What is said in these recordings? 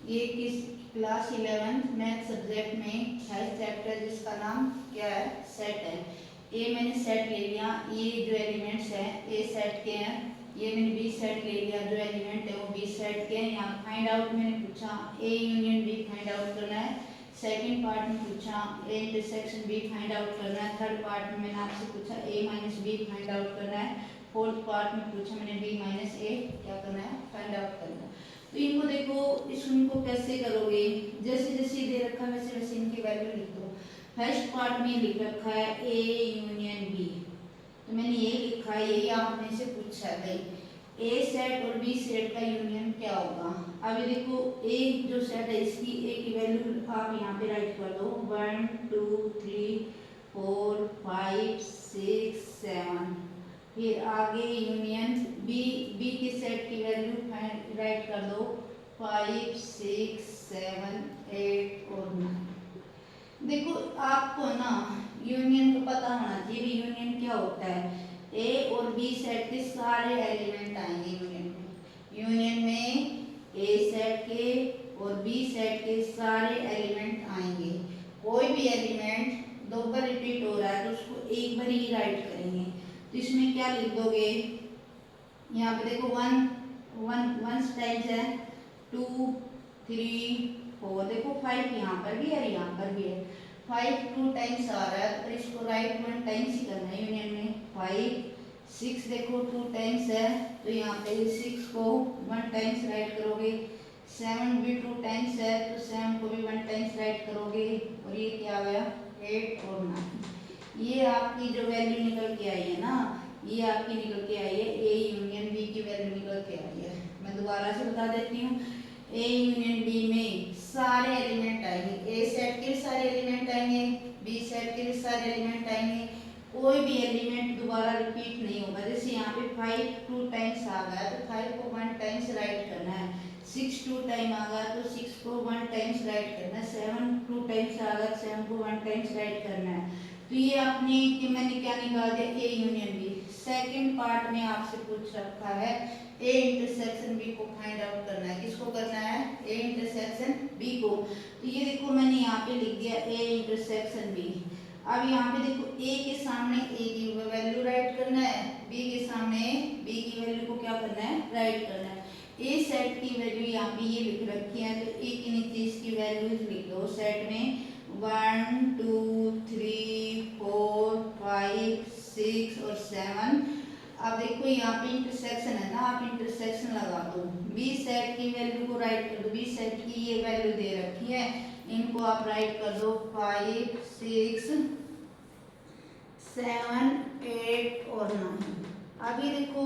ये किस class 11 math subject में है चैप्टर जिसका नाम क्या है, सेट है। ए मैंने सेट ले लिया, ये जो एलिमेंट्स हैं ए सेट के हैं। ये मैंने बी सेट ले लिया, जो एलिमेंट है वो बी सेट के हैं। यहाँ फाइंड आउट मैंने पूछा A union B find out करना है। सेकंड पार्ट में पूछा A intersection B find out करना है। थर्ड पार्ट में मैंने आपसे पूछा A minus B find out करना है। फोर्थ पार्ट में पूछा मैंने बी माइनस ए क्या करना है, फाइंड आउट करना है। तो इनको देखो, इनको कैसे करोगे, जैसे जैसे दे रखा है वैसे वैसे इनकी वैल्यू लिख दो। फर्स्ट पार्ट में लिख रखा है ए यूनियन बी, तो मैंने ये लिखा है, यही आपने से पूछा है भाई ए सेट और बी सेट का यूनियन क्या होगा। अब ये देखो ए जो सेट है इसकी ए की वैल्यू आप यहाँ पे राइट कर दो 1 2 3 4 5 6 7। फिर आगे यूनियन बी, बी के सेट की वैल्यू राइट कर दो 5 6 7 8 और 9। देखो आपको ना यूनियन को पता होना चाहिए यूनियन क्या होता है। ए और बी सेट के सारे एलिमेंट आएंगे यूनियन में। यूनियन में ए सेट के और बी सेट के सारे एलिमेंट आएंगे। कोई भी एलिमेंट दो बार रिपीट हो रहा है तो उसको एक बार ही राइट करेंगे। तो इसमें क्या लिख दोगे, यहाँ पे देखो वन टाइम्स है 2 3 4, देखो 5 यहाँ पर भी है यहाँ पर भी है। 5 2 टाइम्स आ रहा है तो इसको राइट 1 टाइम्स ही करना है यूनियन में। 5 6 देखो 2 टाइम्स है तो यहाँ पे 6 को 1 टाइम्स राइट करोगे। 7 भी 2 टाइम्स है तो 7 को भी 1 टाइम्स राइट करोगे। और ये क्या आ गया 8 और 9। ये आपकी जो वैल्यू निकल के आई है ना, ये आपकी निकल के आई है ए यूनियन बी की वैल्यू निकल के आई है। मैं दोबारा से बता देती हूँ, ए यूनियन बी में सारे एलिमेंट आएंगे। ए सेट के सारे एलिमेंट आएंगे, बी सेट के सारे एलिमेंट आएंगे। कोई भी एलिमेंट दोबारा रिपीट नहीं होगा। जैसे यहाँ पे 5 2 टाइम्स आ गया तो 5 को 1 टाइम्स राइट करना है। 6 2 टाइम आ गया तो 6 को 1 टाइम्स राइट करना है। 7 2 टाइम्स आ गया 7 को 1 टाइम्स राइट करना है। तो ये आपने कि मैंने क्या निकाल दिया A union B. Second part में आपसे पूछ रखा है ए इंटरसेक्शन बी को फाइंड आउट करना है। किसको करना है, ए इंटरसेक्शन बी को। तो ये देखो मैंने यहाँ पे लिख दिया ए इंटरसेक्शन बी। अब यहाँ पे देखो ए के सामने ए की वैल्यू राइट करना है, बी के सामने बी की वैल्यू को क्या करना है, राइट करना है। ए सेट की वैल्यू यहाँ पे ये लिख रखी है तो ए के नीचे इसकी वैल्यूज लिख दो सेट में 1 2 3 4 5 6 और 7। अब देखो यहाँ पे इंटरसेक्शन है ना, आप इंटरसेक्शन लगा दो। बी सेट की वैल्यू को राइट कर दो, बी सेट की ये वैल्यू दे रखी है, इनको आप राइट कर दो 5 6 7 8 और 9। अभी देखो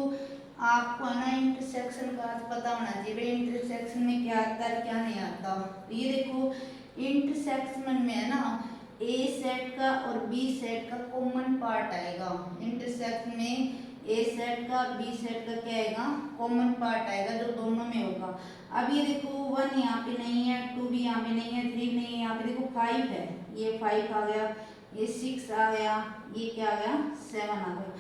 आपको है ना इंटरसेक्शन का पता होना चाहिए इंटरसेक्शन में क्या आता है क्या नहीं आता। तो ये देखो इंटरसेक्शन में है ना ए सेट का और बी सेट का कॉमन पार्ट आएगा। इंटरसेक्शन में ए सेट का बी सेट का क्या आएगा, कॉमन पार्ट आएगा जो दोनों में होगा। अब ये देखो 1 यहाँ पे नहीं है, 2 भी यहाँ पे नहीं है, 3 नहीं है, यहाँ पे देखो 5 है, ये 5 आ गया, ये 6 आ गया, ये क्या आ गया 7 आ गया।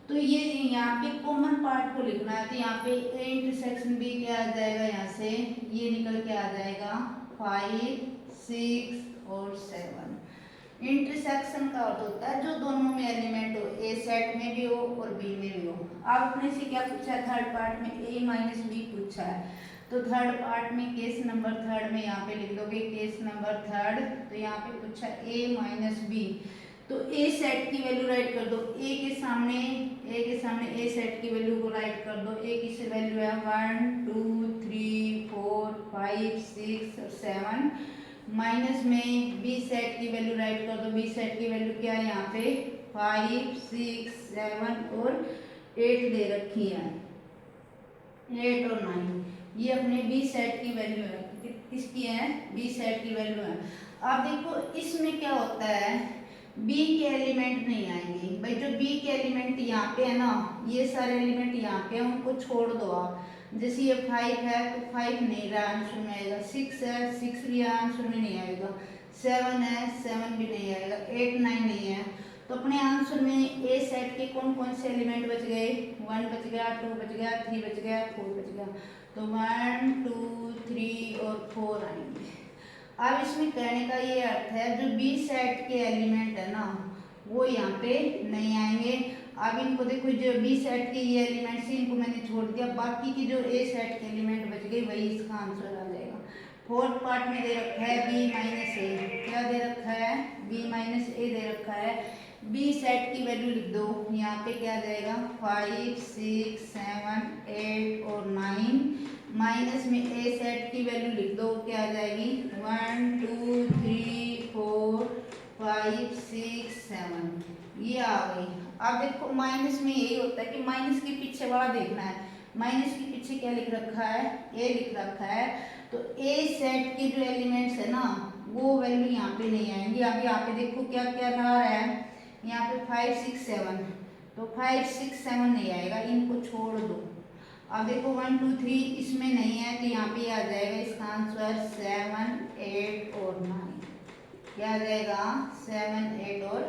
तो ये यहाँ पे कॉमन पार्ट को लिखना है तो यहाँ पे ए इंटरसेक्शन बी क्या आ जाएगा, यहाँ से ये निकल के आ जाएगा 5 6 और 7। इंटरसेक्शन का अर्थ होता है जो दोनों में एलिमेंट हो, ए सेट में भी हो और बी में भी हो। आप अपने से क्या पूछा है, थर्ड पार्ट में ए माइनस बी पूछा है तो थर्ड पार्ट में केस नंबर थर्ड में यहाँ पे लिख दोगे केस नंबर थर्ड। तो यहाँ पे पूछा ए माइनस बी तो ए सेट की वैल्यू राइट कर दो। ए के सामने ए सेट की वैल्यू को राइट कर दो। ए की से वैल्यू है 1 2 3 4 5 6 और 7। माइनस में बी सेट की वैल्यू राइट कर दो। बी सेट की वैल्यू क्या है यहाँ पे 5 6 7 और 8 दे रखी है, 8 और 9। ये अपने बी सेट की वैल्यू है, किसकी है, बी सेट की वैल्यू है। अब देखो इसमें क्या होता है बी के एलिमेंट नहीं आएंगे भाई। जो बी के एलिमेंट यहाँ पे है ना, ये सारे एलिमेंट यहाँ पे उनको छोड़ दो आप। जैसे ये 5 है तो 5 नहीं रहा आंसर में आएगा, 6 है 6 भी आंसर में नहीं आएगा, 7 है 7 भी नहीं आएगा, 8 9 नहीं है। तो अपने आंसर में ए सेट के कौन कौन से एलिमेंट बच गए, 1 बच गया, 2 बच गया, 3 बच गया, 4 बच गया। तो 1 2 3 और 4 आएंगे। अब इसमें कहने का ये अर्थ है जो बी सेट के एलिमेंट है ना वो यहाँ पे नहीं आएंगे। अब इनको देखो जो बी सेट के ये एलिमेंट्स हैं इनको मैंने छोड़ दिया, बाकी की जो ए सेट के एलिमेंट बच गए वही इसका आंसर आ जाएगा। फोर्थ पार्ट में दे रखा है बी माइनस ए, क्या दे रखा है बी माइनस ए दे रखा है। बी सेट की वैल्यू लिख दो, यहाँ पे क्या जाएगा 5 6 7 8 और 9, माइनस में ए सेट की वैल्यू लिख दो, क्या आ जाएगी 1 2 3 4 5 6 7, ये आ गई। अब देखो माइनस में यही होता है कि माइनस के पीछे वाला देखना है, माइनस के पीछे क्या लिख रखा है ए लिख रखा है, तो ए सेट के जो एलिमेंट्स है ना वो वैल्यू यहाँ पे नहीं आएंगी। अब यहाँ पे देखो क्या क्या आ रहा है, यहाँ पे 5 6 7, तो 5 6 7 नहीं आएगा, इनको छोड़ दो। अब देखो 1 2 3 इसमें नहीं है तो यहाँ पे आ जाएगा इसका आंसर 7 8 और 9, क्या आ जाएगा 7 8 और